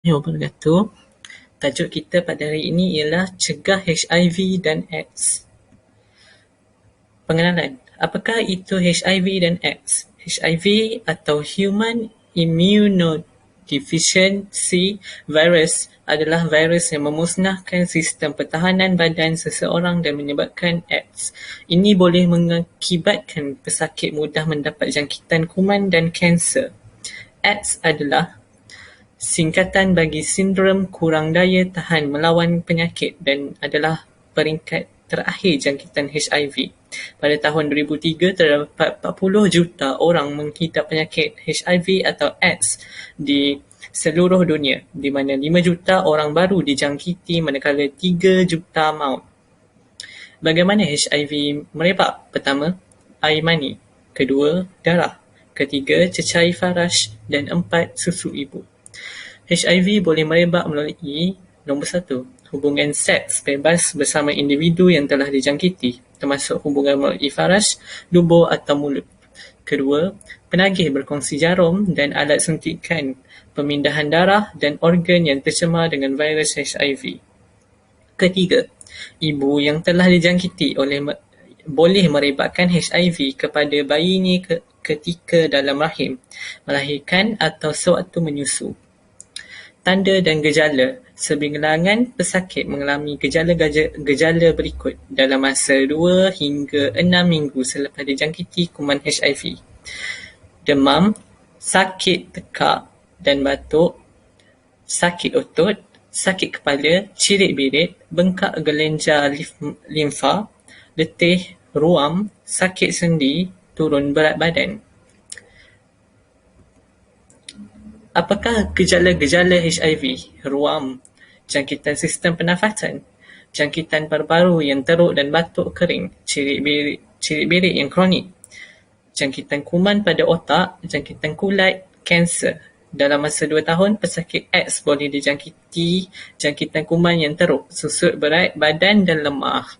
Wabarakatuh. Tajuk kita pada hari ini ialah cegah HIV dan AIDS. Pengenalan. Apakah itu HIV dan AIDS? HIV atau Human Immunodeficiency Virus adalah virus yang memusnahkan sistem pertahanan badan seseorang dan menyebabkan AIDS. Ini boleh mengakibatkan pesakit mudah mendapat jangkitan kuman dan kanser. AIDS adalah singkatan bagi sindrom kurang daya tahan melawan penyakit dan adalah peringkat terakhir jangkitan HIV. Pada tahun 2003, terdapat 40 juta orang mengidap penyakit HIV atau AIDS di seluruh dunia, di mana 5 juta orang baru dijangkiti manakala 3 juta maut. Bagaimana HIV merebak? Pertama, air mani. Kedua, darah. Ketiga, cecair faras. Dan 4, susu ibu. HIV boleh merebak melalui nombor 1, hubungan seks bebas bersama individu yang telah dijangkiti, termasuk hubungan melalui faras, dubur atau mulut. Kedua, penagih berkongsi jarum dan alat suntikan, pemindahan darah dan organ yang tercemar dengan virus HIV. Ketiga, ibu yang telah dijangkiti boleh merebakkan HIV kepada bayinya ketika dalam rahim, melahirkan atau sewaktu menyusu. Tanda dan gejala. Sebilangan pesakit mengalami gejala berikut dalam masa 2 hingga 6 minggu selepas dijangkiti kuman HIV. Demam, sakit tekak dan batuk, sakit otot, sakit kepala, cirit-birit, bengkak kelenjar limfa, letih, ruam, sakit sendi, turun berat badan. Apakah gejala-gejala HIV? Ruam, jangkitan sistem pernafasan, jangkitan paru-paru yang teruk dan batuk kering, cirit-birit yang kronik, jangkitan kuman pada otak, jangkitan kulat, kanser. Dalam masa 2 tahun, pesakit AIDS boleh dijangkiti jangkitan kuman yang teruk, susut berat badan dan lemah.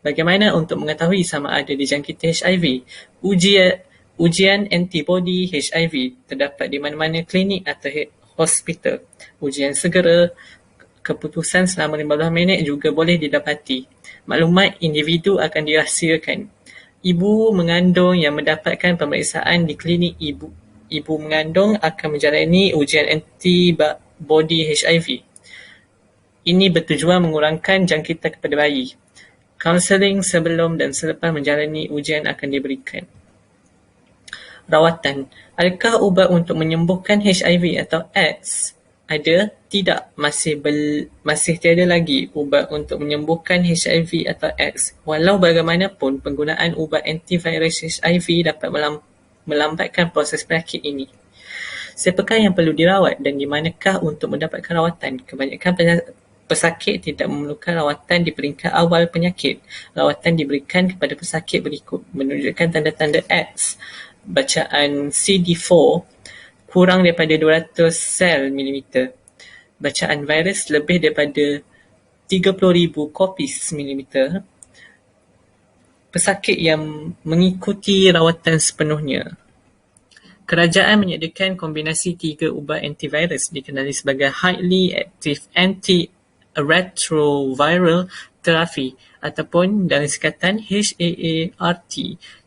Bagaimana untuk mengetahui sama ada dijangkiti HIV? Ujian antibodi HIV terdapat di mana-mana klinik atau hospital. Ujian segera keputusan selama 15 minit juga boleh didapati. Maklumat individu akan dirahsiakan. Ibu mengandung yang mendapatkan pemeriksaan di klinik ibu mengandung akan menjalani ujian antibodi HIV. Ini bertujuan mengurangkan jangkitan kepada bayi. Kaunseling sebelum dan selepas menjalani ujian akan diberikan. Rawatan. Adakah ubat untuk menyembuhkan HIV atau AIDS? Ada? Tidak. Masih tiada lagi ubat untuk menyembuhkan HIV atau AIDS. Walau bagaimanapun, penggunaan ubat antivirus HIV dapat melambatkan proses penyakit ini. Siapakah yang perlu dirawat dan di manakah untuk mendapatkan rawatan? Kebanyakan pesakit tidak memerlukan rawatan di peringkat awal penyakit. Rawatan diberikan kepada pesakit berikut menunjukkan tanda-tanda AIDS. Bacaan CD4 kurang daripada 200 sel milimeter. Bacaan virus lebih daripada 30,000 kopis milimeter. Pesakit yang mengikuti rawatan sepenuhnya. Kerajaan menyediakan kombinasi 3 ubat antivirus dikenali sebagai Highly Active Antiretroviral Therapy ataupun dalam singkatan HAART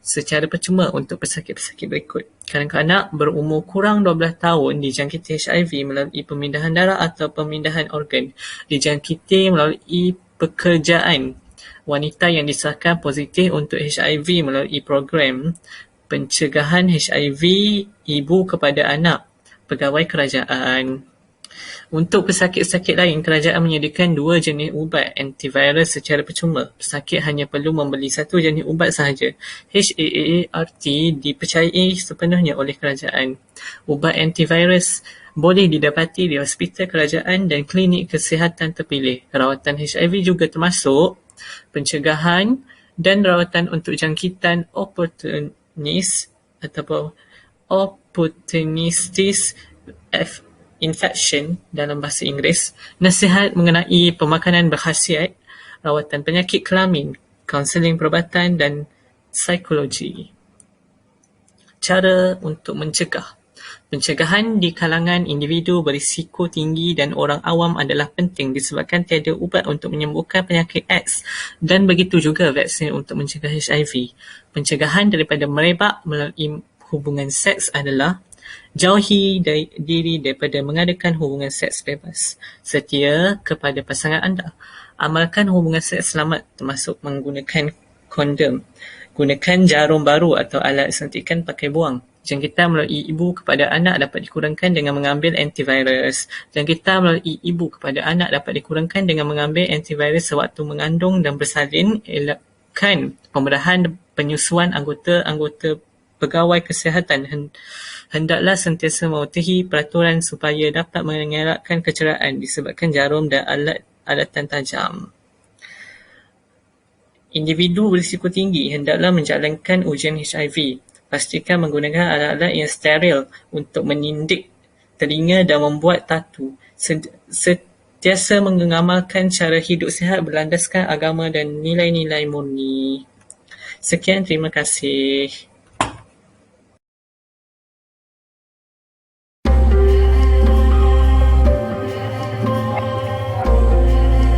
secara percuma untuk pesakit-pesakit berikut. Kanak-kanak berumur kurang 12 tahun dijangkiti HIV melalui pemindahan darah atau pemindahan organ. Dijangkiti melalui pekerjaan. Wanita yang disahkan positif untuk HIV melalui program pencegahan HIV ibu kepada anak, pegawai kerajaan. Untuk pesakit-pesakit lain, kerajaan menyediakan 2 jenis ubat antivirus secara percuma. Pesakit hanya perlu membeli 1 jenis ubat sahaja. HAART dipercayai sepenuhnya oleh kerajaan. Ubat antivirus boleh didapati di hospital kerajaan dan klinik kesihatan terpilih. Rawatan HIV juga termasuk pencegahan dan rawatan untuk jangkitan opportunistic infection dalam bahasa Inggeris, nasihat mengenai pemakanan berkhasiat, rawatan penyakit kelamin, kaunseling perubatan dan psikologi. Cara untuk mencegah. Pencegahan di kalangan individu berisiko tinggi dan orang awam adalah penting disebabkan tiada ubat untuk menyembuhkan penyakit AIDS dan begitu juga vaksin untuk mencegah HIV. Pencegahan daripada merebak melalui hubungan seks adalah: jauhi diri daripada mengadakan hubungan seks bebas. Setia kepada pasangan anda. Amalkan hubungan seks selamat termasuk menggunakan kondom. Gunakan jarum baru atau alat suntikan pakai buang. Jangkitan melalui ibu kepada anak dapat dikurangkan dengan mengambil antivirus. Jangkitan melalui ibu kepada anak dapat dikurangkan dengan mengambil antivirus sewaktu mengandung dan bersalin. Elakkan pembedahan penyusuan anggota-anggota pegawai kesihatan. Hendaklah sentiasa mematuhi peraturan supaya dapat mengelakkan kecederaan disebabkan jarum dan alatan tajam. Individu berisiko tinggi hendaklah menjalankan ujian HIV. Pastikan menggunakan alat-alat yang steril untuk menindik telinga dan membuat tatu. Sentiasa mengamalkan cara hidup sihat berlandaskan agama dan nilai-nilai murni. Sekian, terima kasih.